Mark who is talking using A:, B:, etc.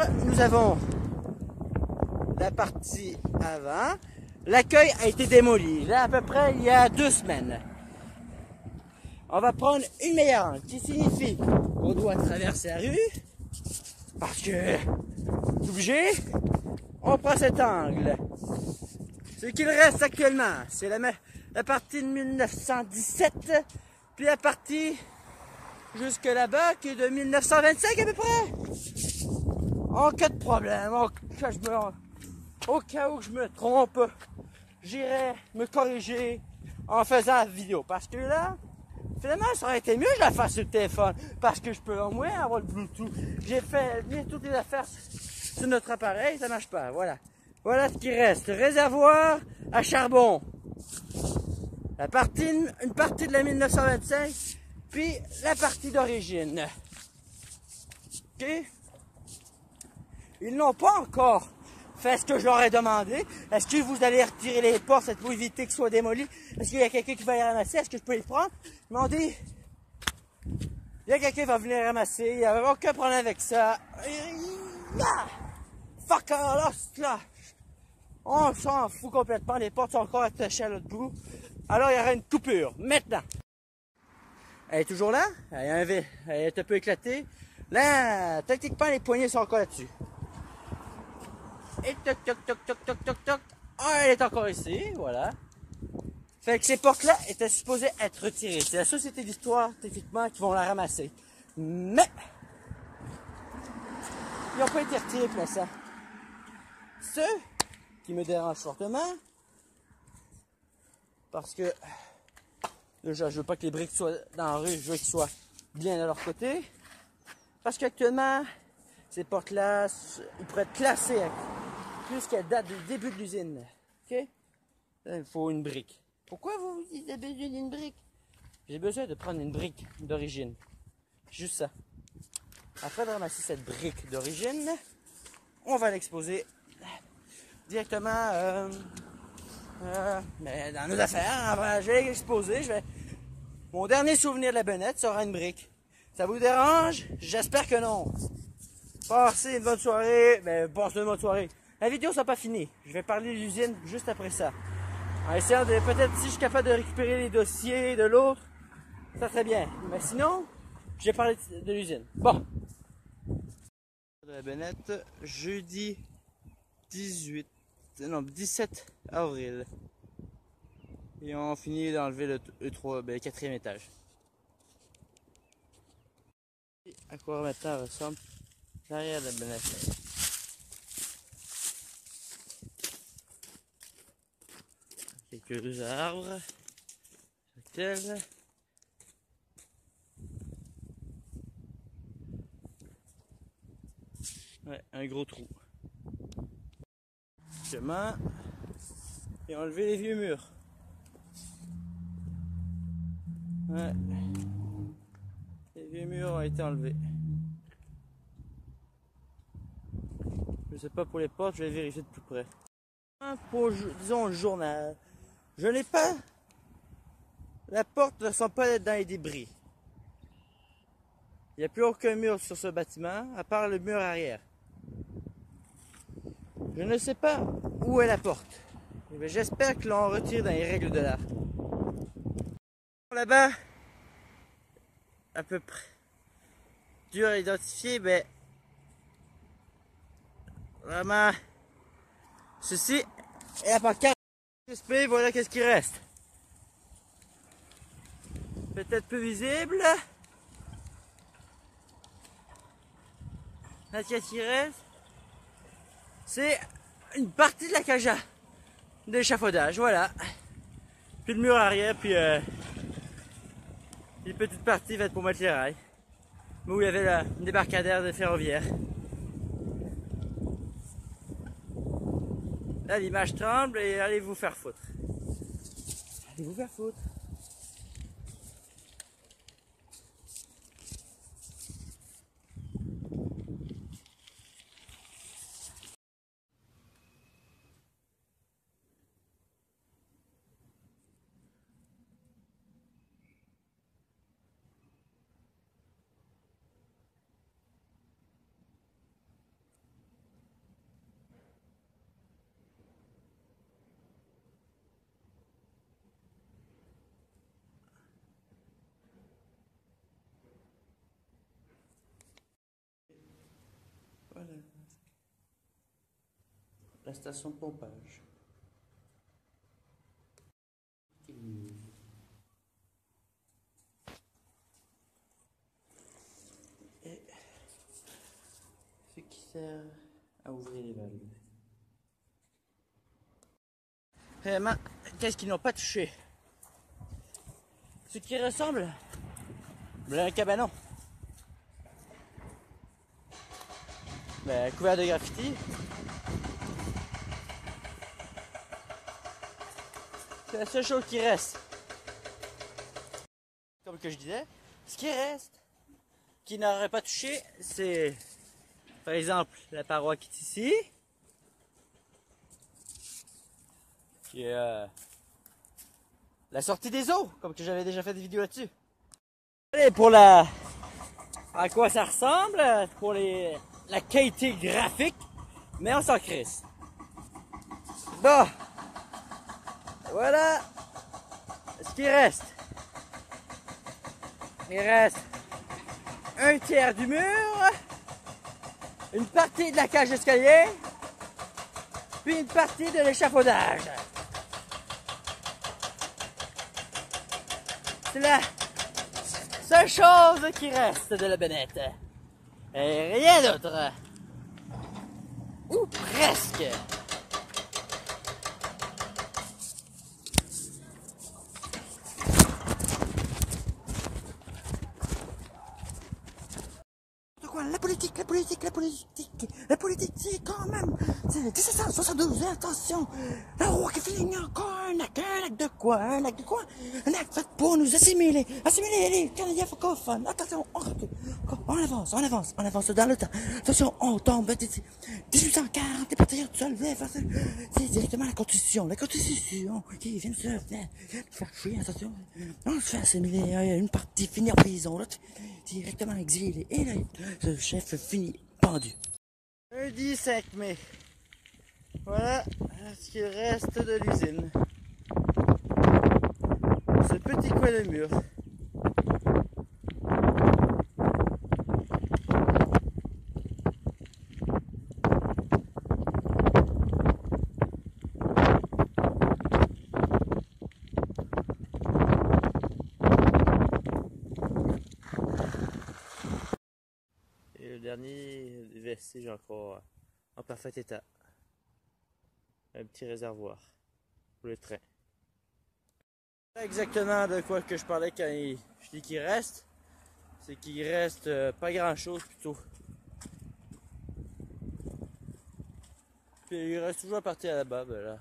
A: nous avons la partie avant. L'accueil a été démoli, là à peu près il y a 2 semaines. On va prendre une meilleure angle, qui signifie qu'on doit traverser la rue, parce que c'est obligé, on prend cet angle. Ce qu'il reste actuellement, c'est la partie de 1917, puis la partie jusque là-bas qui est de 1925 à peu près. En cas de problème, au cas où je me trompe, j'irai me corriger en faisant la vidéo. Parce que là, finalement, ça aurait été mieux que je la fasse sur le téléphone. Parce que je peux au moins avoir le Bluetooth. J'ai fait toutes les affaires sur notre appareil, ça marche pas. Voilà. Voilà ce qui reste. Réservoir à charbon. Une partie de la 1925, puis la partie d'origine. Ok? Ils n'ont pas encore fait ce que je leur ai demandé. Est-ce que vous allez retirer les portes pour éviter qu'ils soient démolis? Est-ce qu'il y a quelqu'un qui va les ramasser? Est-ce que je peux les prendre? Ils m'ont dit, il y a quelqu'un qui va venir les ramasser. Il n'y a aucun problème avec ça. Fuck off, là! On s'en fout complètement. Les portes sont encore attachées à l'autre bout. Alors, il y aura une coupure. Maintenant. Elle est toujours là. Elle est un peu éclatée. Là, techniquement, les poignées sont encore là-dessus. Et toc, toc, toc, toc, toc, toc, toc. Ah, elle est encore ici, voilà. Fait que ces portes-là étaient supposées être retirées. C'est la société d'histoire, techniquement, qui vont la ramasser. Mais, ils n'ont pas été retirés pour ça. Ce qui me dérange fortement, parce que, déjà, je veux pas que les briques soient dans la rue, je veux qu'ils soient bien de leur côté. Parce qu'actuellement, ces portes-là, ils pourraient être classées puisqu'elles datent du début de l'usine. Ok? Là, il faut une brique. Pourquoi vous dites avez besoin d'une brique? J'ai besoin de prendre une brique d'origine. Juste ça. Après de ramasser cette brique d'origine, on va l'exposer directement mais dans nos affaires. Je vais l'exposer. Mon dernier souvenir de la bonnette sera une brique. Ça vous dérange? J'espère que non. Passez une bonne soirée. Passez une bonne soirée. La vidéo sera pas finie. Je vais parler de l'usine juste après ça. En essayant de, peut-être si je suis capable de récupérer les dossiers de l'autre, ça serait bien. Mais sinon, je vais parler de l'usine. Bon. De la bonnette, jeudi 17 avril. Et on finit d'enlever le quatrième étage. À quoi maintenant ressemble l'arrière de la bonnette. Quelques arbres. Tel. Ouais, un gros trou. Chemin. Et enlever les vieux murs. Ouais. Les vieux murs ont été enlevés. Je sais pas pour les portes, je vais vérifier de plus près. Pour, disons, le journal. Je n'ai pas... La porte ne semble pas être dans les débris. Il n'y a plus aucun mur sur ce bâtiment, à part le mur arrière. Je ne sais pas où est la porte. J'espère que l'on retire dans les règles de l'art. Là-bas, à peu près dur à identifier, mais vraiment, ceci est la pancarte. J'espère, voilà qu'est-ce qui reste. Peut-être peu visible. Là, qu'est-ce qui reste? C'est une partie de la caja d'échafaudage, voilà. Puis le mur arrière, puis une petite partie va être pour mettre les rails. Où il y avait le débarcadère de ferroviaire. Là, l'image tremble et allez vous faire foutre. Allez vous faire foutre. la station de pompage. Et ce qui sert à ouvrir les valves. Vraiment, qu'est-ce qu'ils n'ont pas touché? Ce qui ressemble à un cabanon. Ben, couvert de graffiti. C'est la seule chose qui reste. Comme que je disais, ce qui reste, qui n'aurait pas touché, c'est par exemple la paroi qui est ici, qui est la sortie des eaux, comme que j'avais déjà fait des vidéos là-dessus. Et pour à quoi ça ressemble, pour la qualité graphique, mais on s'en crisse. Bon, voilà ce qui reste. Il reste un tiers du mur, une partie de la cage d'escalier, puis une partie de l'échafaudage. C'est la seule chose qui reste de la bennette. Et rien d'autre. Ou presque. La politique, c'est quand même, c'est 1772, attention, le roi qui finit encore un acte de quoi, un acte fait pour nous assimiler les Canadiens francophones, attention, on avance dans le temps, attention, on tombe, 1840, les patriotes se levaient, c'est directement la constitution qui vient de se faire chier, attention, on se fait assimiler, une partie finit en prison, là, directement exilé, et là, ce chef finit pendu. Lundi 5 mai. Voilà ce qu'il reste de l'usine. Ce petit coin de mur. Et le dernier vestige encore en parfait état. Un petit réservoir pour le train. Exactement de quoi que je parlais quand je dis qu'il reste. C'est qu'il reste pas grand chose plutôt. Puis il reste toujours à partir là-bas, ben là.